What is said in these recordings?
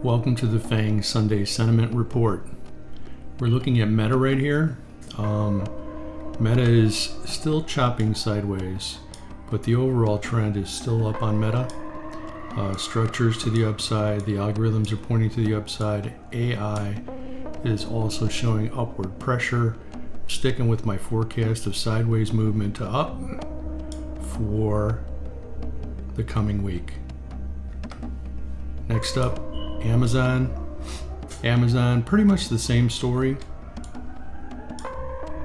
Welcome to the FAANG Sunday Sentiment Report. We're looking at Meta right here. Meta is still chopping sideways, but the overall trend is still up on Meta. Structures to the upside, the algorithms are pointing to the upside. AI is also showing upward pressure. Sticking with my forecast of sideways movement to up for the coming week. Next up, Amazon, pretty much the same story.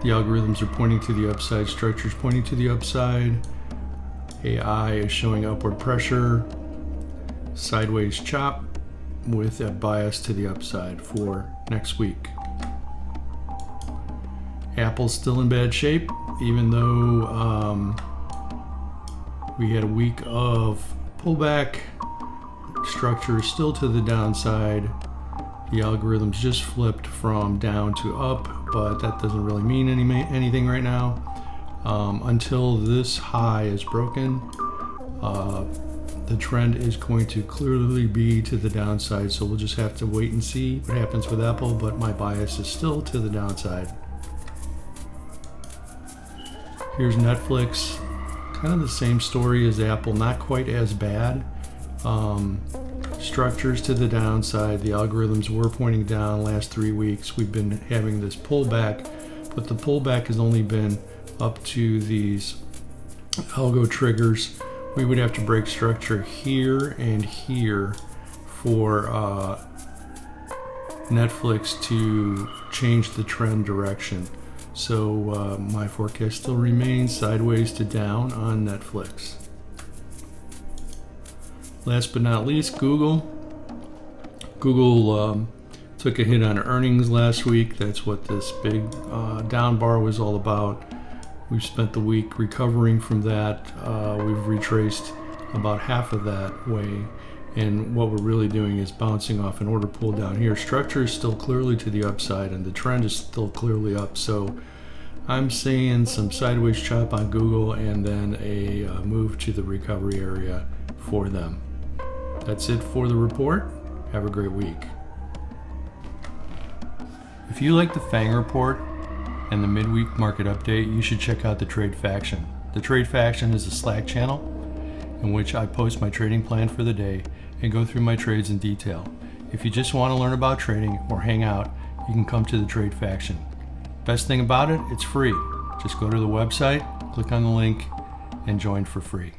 The algorithms are pointing to the upside, structures pointing to the upside. AI is showing upward pressure, sideways chop with a bias to the upside for next week. Apple's still in bad shape, even though we had a week of pullback. Structure is still to the downside. The algorithms just flipped from down to up, but that doesn't really mean anything right now. Until this high is broken, the trend is going to clearly be to the downside, so we'll just have to wait and see what happens with Apple, but my bias is still to the downside. Here's Netflix, kind of the same story as Apple, not quite as bad. Structures to the downside, the algorithms were pointing down last 3 weeks. We've been having this pullback, but the pullback has only been up to these algo triggers. We would have to break structure here and here for Netflix to change the trend direction. So my forecast still remains sideways to down on Netflix. Last but not least, Google. Google took a hit on earnings last week. That's what this big down bar was all about. We've spent the week recovering from that. We've retraced about half of that way. And what we're really doing is bouncing off an order pull down here. Structure is still clearly to the upside and the trend is still clearly up. So I'm seeing some sideways chop on Google and then a move to the recovery area for them. That's it for the report. Have a great week. If you like the FAANG report and the midweek market update, you should check out the Trade Faction. The Trade Faction is a Slack channel in which I post my trading plan for the day and go through my trades in detail. If you just want to learn about trading or hang out, you can come to the Trade Faction. Best thing about it, it's free. Just go to the website, click on the link, and join for free.